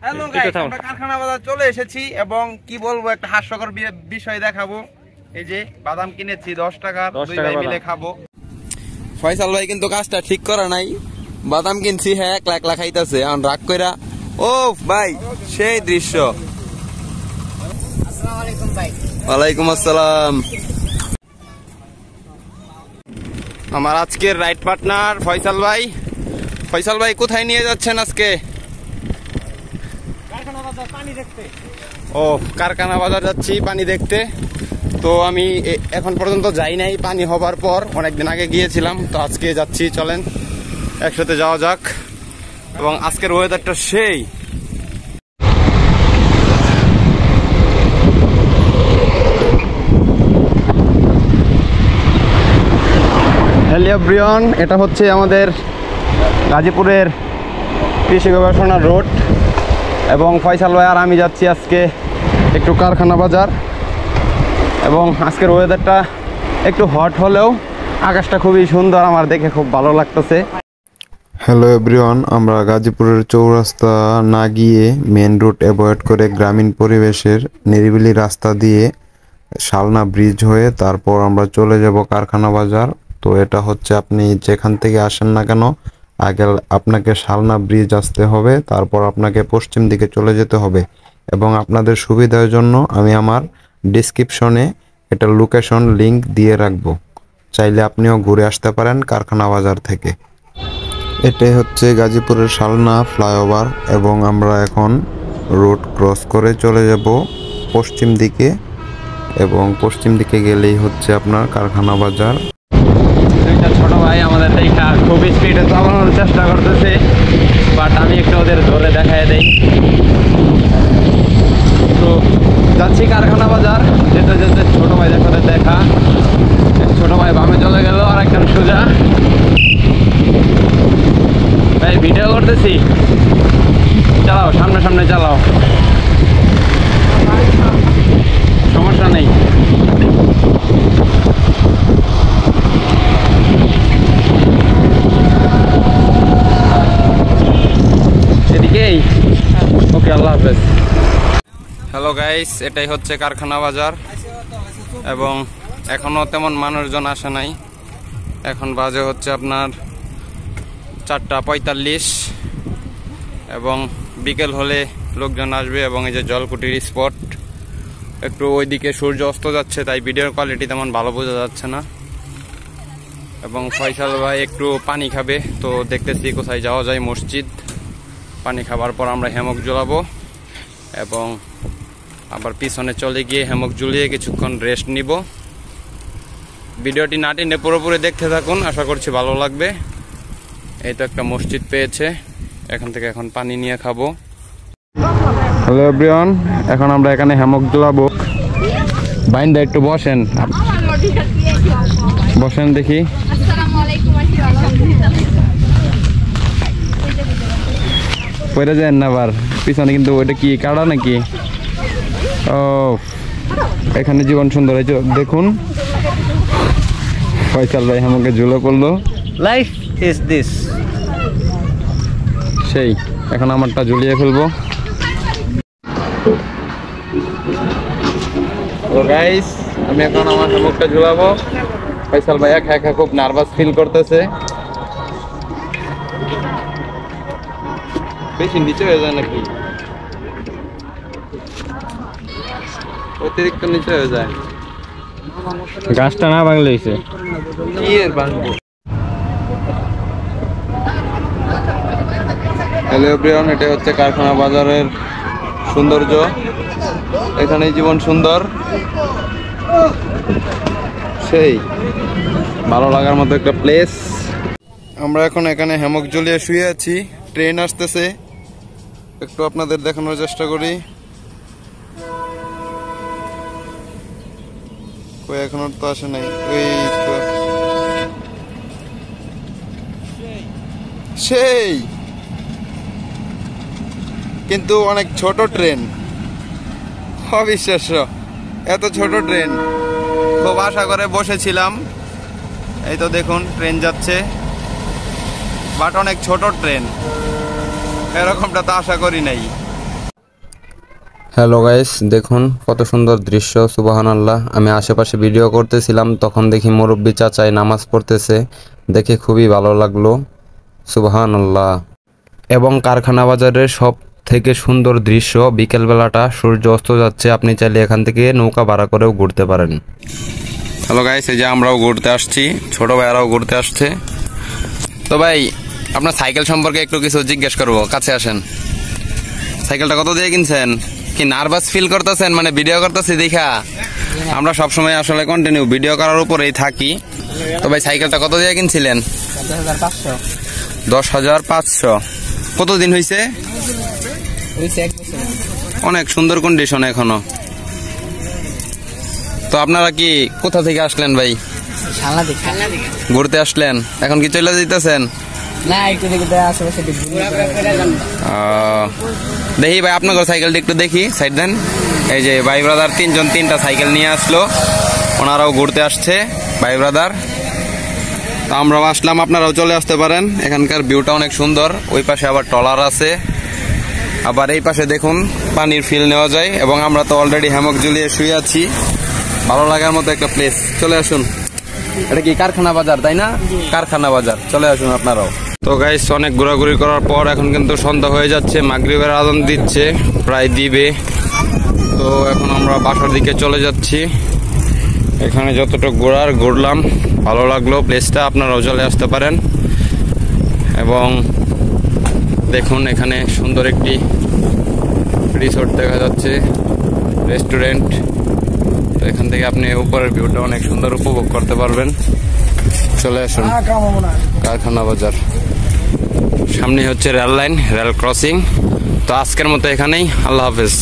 Hello guys, আমরা কারখানা বাজার চলে এসেছি এবং কি বলবো, একটা হাস্যকর বিষয় দেখাবো। এই যে বাদাম কিনেছি 10 টাকা, দুই ভাই মিলে খাবো। ফয়সাল ভাই কিন্তু কাজটা ঠিক করে নাই, বাদাম কিনছি হ্যাঁ একলা একলা খাইতেছে, এখন রাগ কইরা। ও ভাই, সেই দৃশ্য। আসসালামু আলাইকুম ভাই। ওয়ালাইকুম আসসালাম। আমার আজকের রাইড পার্টনার ফয়সাল ভাই। ফয়সাল ভাই কোথায় নিয়ে যাচ্ছেন আজকে? কারখানা বাজার পানি দেখতে। ও, কারখানা বাজার যাচ্ছি পানি দেখতে। তো আমি এখন পর্যন্ত যাই নাই, পানি হবার পর অনেকদিন আগে গিয়েছিলাম, তো আজকে যাচ্ছি, চলেন একসাথে যাওয়া যাক। এবং আজকের ওয়েদারটা সেই। হ্যালো এভরিওয়ান, এটা হচ্ছে আমাদের গাজীপুরের কৃষি গবেষণা রোড এবং ফয়সাল ভাই আর আমি যাচ্ছি আজকে একটু কারখানা বাজার। এবং আজকের ওয়েদারটা একটু হট হলেও আকাশটা খুবই সুন্দর, আমার দেখে খুব ভালো লাগতেছে। হ্যালো এভরিওয়ান, আমরা গাজীপুরের চৌরাস্তা না গিয়ে মেন রুট অ্যাভয়েড করে গ্রামীণ পরিবেশের নিরিবিলি রাস্তা দিয়ে শালনা ব্রিজ হয়ে তারপর আমরা চলে যাব কারখানা বাজার। তো এটা হচ্ছে আপনি যেখান থেকে আসেন না কেন, আগে আপনাকে শালনা ব্রিজ আসতে হবে, তারপর আপনাকে পশ্চিম দিকে চলে যেতে হবে। এবং আপনাদের সুবিধার জন্য আমি আমার ডিসক্রিপশনে এটা লোকেশন লিংক দিয়ে রাখবো, চাইলে আপনিও ঘুরে আসতে পারেন কারখানা বাজার থেকে। এটাই হচ্ছে গাজীপুরের শালনা ফ্লাইওভার এবং আমরা এখন রোড ক্রস করে চলে যাব পশ্চিম দিকে, এবং পশ্চিম দিকে গেলেই হচ্ছে আপনার কারখানা বাজার। দুইটা ছোট ভাই আমাদের দেখা খুব স্পিডে চালানোর চেষ্টা করতেছে, বাট আমি একটু ওদের ধরে দেখাই দেই। তো যাচ্ছি কারখানা বাজার, যেতে যেতে ছোট ভাইদের সাথে দেখা। ছোট ভাই বামে চলে গেল, আর একজন সোজা। ভাই ভিডিও করতেছি, চালাও, সামনে সামনে চালাও, সমস্যা নেই। এদিকেই ওকে, আল্লাহ হাফেজ। হ্যালো গাইস, এটাই হচ্ছে কারখানা বাজার এবং এখনো তেমন মানুষজন আসে নাই। এখন বাজে হচ্ছে আপনার 4:45 এবং বিকেল হলে লোকজন আসবে। এবং এই যে জলকুটির স্পট, একটু ওইদিকে সূর্য অস্ত যাচ্ছে, তাই ভিডিওর কোয়ালিটি তেমন ভালো বোঝা যাচ্ছে না। এবং ফয়সাল ভাই একটু পানি খাবে, তো দেখতেছি কোথায় যাওয়া যায়। মসজিদ। পানি খাবার পর আমরা হ্যামক ঝুলাবো এবং আবার পিছনে চলে গিয়ে হ্যামক ঝুলিয়ে কিছুক্ষণ রেস্ট নিব। ভিডিওটি না টেনে পুরোপুরি দেখতে থাকুন, আশা করছি ভালো লাগবে। এই তো একটা মসজিদ পেয়েছে, এখান থেকে এখন পানি নিয়ে খাবো। হ্যালো এভরিওয়ান, এখন আমরা এখানে হ্যামক ঝুলাবো। বাইন্দা একটু বসেন, বসেন দেখি। পরে যান না আবার পিছনে, কিন্তু ওইটা কি কাড়া নাকি? ও, এখানে জীবন সুন্দর হয়েছে দেখুন। ফয়সাল ভাই আমাকে ঝুলো করলো। Life is this. সেই, এখন আমারটা ঝুলিয়ে ফেলবো। তো গাইস, আমি এখন আমার শামুকটা ঝুলাবো। ফয়সাল ভাই একা একা খুব নার্ভাস ফিল করতেছে। বেশি নিচে হয়ে যায় নাকি? অতিরিক্ত নিচে হয়ে যায়। গাছটা না ভাঙলে হয়েছে কি এর ভাঙবো। হ্যালো এভরিওয়ান, এটা হচ্ছে কারখানা বাজারের সৌন্দর্য। এখানেই জীবন সুন্দর, সেই ভালো লাগার মতো একটা প্লেস। আমরা এখন এখানে হ্যামক ঝুলিয়ে শুয়ে আছি, ট্রেন আসতেছে, একটু আপনাদের দেখানোর চেষ্টা করি। কই এখনো তো আসে নাই। ওই তো সেই, কিন্তু অনেক ছোট ট্রেন, অবিশ্বাস্য এত ছোট ট্রেন। খুব আশা করে বসেছিলাম, এই তো দেখুন ট্রেন যাচ্ছে, বাট অনেক ছোট ট্রেন, এরকমটা তো আশা করি নাই। হ্যালো গাইস, দেখুন কত সুন্দর দৃশ্য, সুবহানাল্লাহ। আমি আশেপাশে ভিডিও করতেছিলাম, তখন দেখি মুরব্বী চাচাই নামাজ পড়তেছে, দেখে খুবই ভালো লাগলো, সুবহানাল্লাহ। এবং কারখানা বাজারের সব থেকে সুন্দর দৃশ্য, বিকেলবেলাটা সূর্য অস্ত যাচ্ছে। আপনি চাইলে এখান থেকে নৌকা ভাড়া করেও ঘুরতে পারেন। হ্যালো গাইস, এই যে আমরাও ঘুরতে আসছি, ছোট ভাইয়ারাও ঘুরতে আসছে। তো ভাই, আপনার সাইকেল সম্পর্কে একটু কিছু জিজ্ঞেস করবো, কাছে আসেন। সাইকেলটা কত দিয়ে কিনছেন? কি নার্ভাস ফিল করতেছেন? মানে ভিডিও করতেছি দেখা? আমরা সবসময় আসলে কন্টিনিউ ভিডিও করার উপরেই থাকি। তো ভাই, সাইকেলটা কত দিয়ে কিনছিলেন? 10,500। কতদিন হয়েছে? অনেক সুন্দর কন্ডিশন এখনো। তো আপনারা কি কোথা থেকে আসলেন ভাই? ঘুরতে আসলেন? এখন কি চলে যেতেছেন? দেখি ভাই, আপনার সাইকেলটা একটু দেখি, সাইড দেন। এই যে ভাই ব্রাদার তিনজন তিনটা সাইকেল নিয়ে আসলো, ওনারাও ঘুরতে আসছে ভাই ব্রাদার। তো আমরাও আসলাম, আপনারাও চলে আসতে পারেন। এখানকার ভিউটা অনেক সুন্দর। ওই পাশে আবার ট্রলার আছে, আবার এই পাশে দেখুন পানির ফিল নেওয়া যায়। এবং আমরা তো অলরেডি হ্যামক ঝুলিয়ে শুয়ে আছি। ভালো লাগার মতো একটা প্লেস। চলে আসুন। এটা কি কারখানা বাজার, তাই না? কারখানা বাজার, চলে আসুন আপনারাও। তো গাইস, অনেক ঘোরাঘুরি করার পর এখন কিন্তু সন্ধ্যা হয়ে যাচ্ছে, মাগরিবের আজান দিচ্ছে, প্রায় দিবে। তো এখন আমরা বাসার দিকে চলে যাচ্ছি। এখানে যতটুকু ঘুরলাম, ভালো লাগলো প্লেসটা, আপনারাও চলে আসতে পারেন। এবং দেখুন এখানে সুন্দর একটি রিসোর্ট দেখা যাচ্ছে, রেস্টুরেন্ট। তো এখান থেকে আপনি উপরের ভিউটা অনেক সুন্দর উপভোগ করতে পারবেন। চলে আসুন কারখানা বাজার। সামনে হচ্ছে রেল লাইন, রেল ক্রসিং। তো আজকের মতো এখানেই, আল্লাহ হাফেজ।